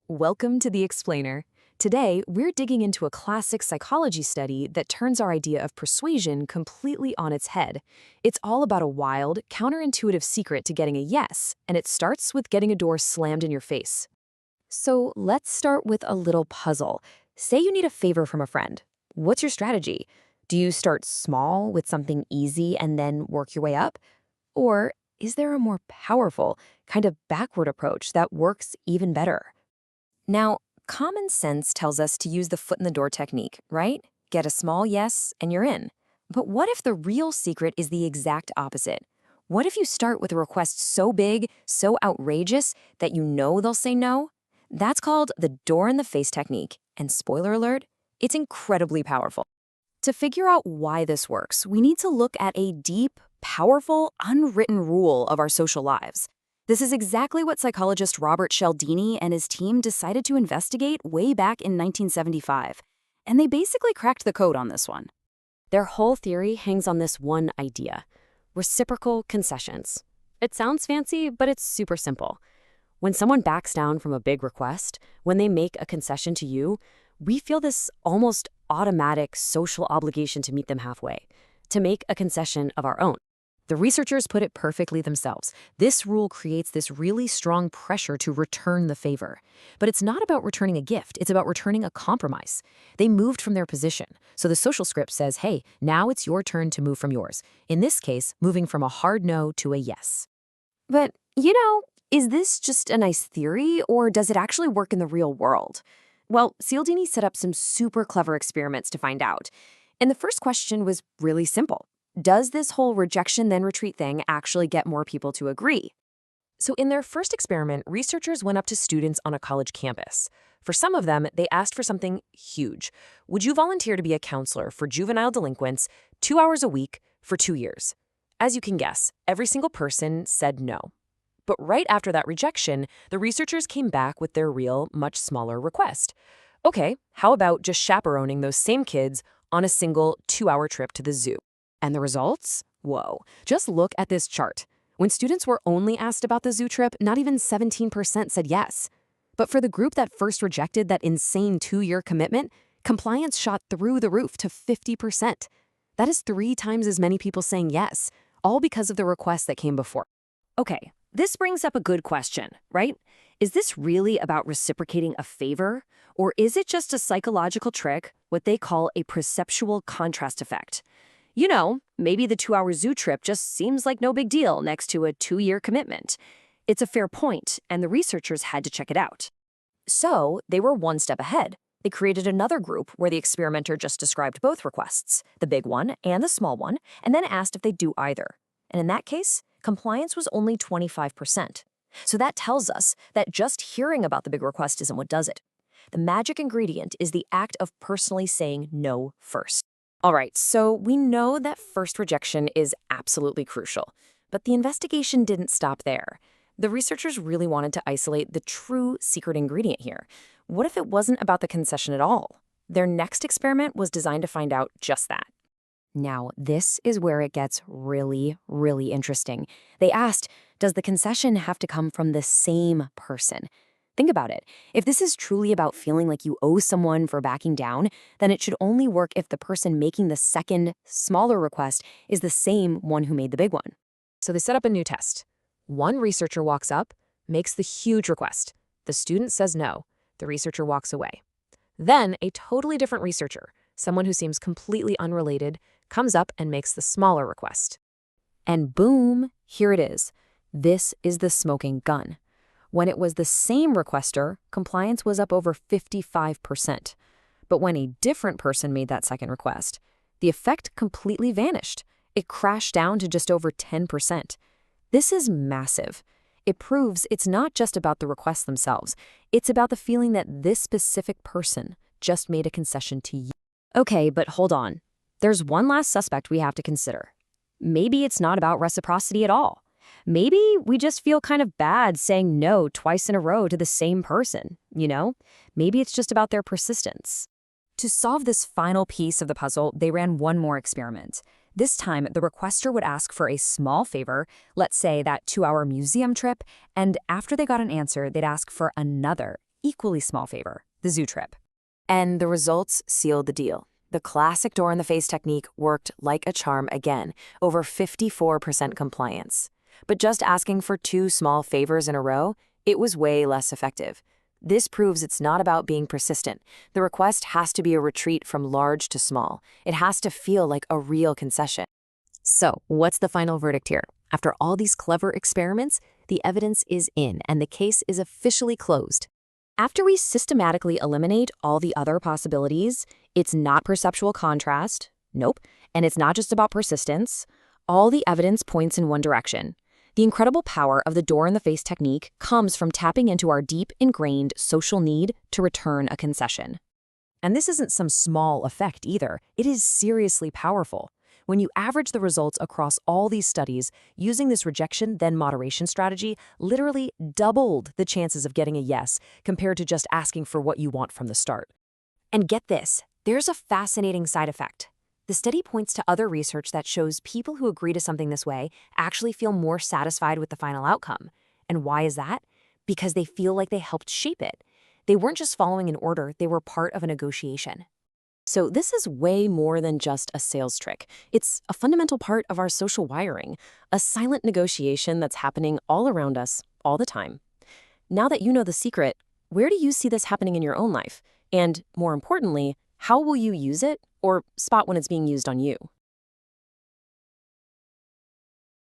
Welcome to The Explainer. Today, we're digging into a classic psychology study that turns our idea of persuasion completely on its head. It's all about a wild, counterintuitive secret to getting a yes, and it starts with getting a door slammed in your face. So let's start with a little puzzle. Say you need a favor from a friend. What's your strategy? Do you start small with something easy and then work your way up? Or is there a more powerful, kind of backward approach that works even better? Now, common sense tells us to use the foot in the door technique, right? Get a small yes and you're in. But what if the real secret is the exact opposite? What if you start with a request so big, so outrageous, that you know they'll say no? That's called the door in the face technique, and spoiler alert, it's incredibly powerful. To figure out why this works, we need to look at a deep, powerful, unwritten rule of our social lives. This is exactly what psychologist Robert Cialdini and his team decided to investigate way back in 1975. And they basically cracked the code on this one. Their whole theory hangs on this one idea: reciprocal concessions. It sounds fancy, but it's super simple. When someone backs down from a big request, when they make a concession to you, we feel this almost automatic social obligation to meet them halfway, to make a concession of our own. The researchers put it perfectly themselves. This rule creates this really strong pressure to return the favor. But it's not about returning a gift, it's about returning a compromise. They moved from their position. So the social script says, hey, now it's your turn to move from yours. In this case, moving from a hard no to a yes. But, is this just a nice theory, or does it actually work in the real world? Well, Cialdini set up some super clever experiments to find out. And the first question was really simple. Does this whole rejection then retreat thing actually get more people to agree? So in their first experiment, researchers went up to students on a college campus. For some of them, they asked for something huge. Would you volunteer to be a counselor for juvenile delinquents 2 hours a week for 2 years? As you can guess, every single person said no. But right after that rejection, the researchers came back with their real, much smaller request. Okay, how about just chaperoning those same kids on a single 2-hour trip to the zoo? And the results? Whoa. Just look at this chart. When students were only asked about the zoo trip, not even 17% said yes. But for the group that first rejected that insane 2-year commitment, compliance shot through the roof to 50%. That is 3 times as many people saying yes, all because of the request that came before. Okay, this brings up a good question, right? Is this really about reciprocating a favor? Or is it just a psychological trick, what they call a perceptual contrast effect? Maybe the 2-hour zoo trip just seems like no big deal next to a 2-year commitment. It's a fair point, and the researchers had to check it out. So they were one step ahead. They created another group where the experimenter just described both requests, the big one and the small one, and then asked if they'd do either. And in that case, compliance was only 25%. So that tells us that just hearing about the big request isn't what does it. The magic ingredient is the act of personally saying no first. All right, so we know that first rejection is absolutely crucial, but the investigation didn't stop there. The researchers really wanted to isolate the true secret ingredient here. What if it wasn't about the concession at all? Their next experiment was designed to find out just that. Now, this is where it gets really, really interesting. They asked, does the concession have to come from the same person? Think about it. If this is truly about feeling like you owe someone for backing down, then it should only work if the person making the second, smaller request is the same one who made the big one. So they set up a new test. One researcher walks up, makes the huge request. The student says no. The researcher walks away. Then a totally different researcher, someone who seems completely unrelated, comes up and makes the smaller request. And boom, here it is. This is the smoking gun. When it was the same requester, compliance was up over 55%. But when a different person made that second request, the effect completely vanished. It crashed down to just over 10%. This is massive. It proves it's not just about the requests themselves. It's about the feeling that this specific person just made a concession to you. Okay, but hold on. There's one last suspect we have to consider. Maybe it's not about reciprocity at all. Maybe we just feel kind of bad saying no twice in a row to the same person, Maybe it's just about their persistence. To solve this final piece of the puzzle, they ran one more experiment. This time, the requester would ask for a small favor, let's say that 2-hour museum trip, and after they got an answer, they'd ask for another, equally small favor, the zoo trip. And the results sealed the deal. The classic door-in-the-face technique worked like a charm again, over 54% compliance. But just asking for 2 small favors in a row, it was way less effective. This proves it's not about being persistent. The request has to be a retreat from large to small. It has to feel like a real concession. So, what's the final verdict here? After all these clever experiments, the evidence is in and the case is officially closed. After we systematically eliminate all the other possibilities, it's not perceptual contrast, nope, and it's not just about persistence. All the evidence points in one direction. The incredible power of the door-in-the-face technique comes from tapping into our deep, ingrained social need to return a concession. And this isn't some small effect either. It is seriously powerful. When you average the results across all these studies, using this rejection then moderation strategy literally doubled the chances of getting a yes compared to just asking for what you want from the start. And get this, there's a fascinating side effect. The study points to other research that shows people who agree to something this way actually feel more satisfied with the final outcome. And why is that? Because they feel like they helped shape it. They weren't just following an order, they were part of a negotiation. So this is way more than just a sales trick. It's a fundamental part of our social wiring, a silent negotiation that's happening all around us, all the time. Now that you know the secret, where do you see this happening in your own life? And more importantly, how will you use it or spot when it's being used on you?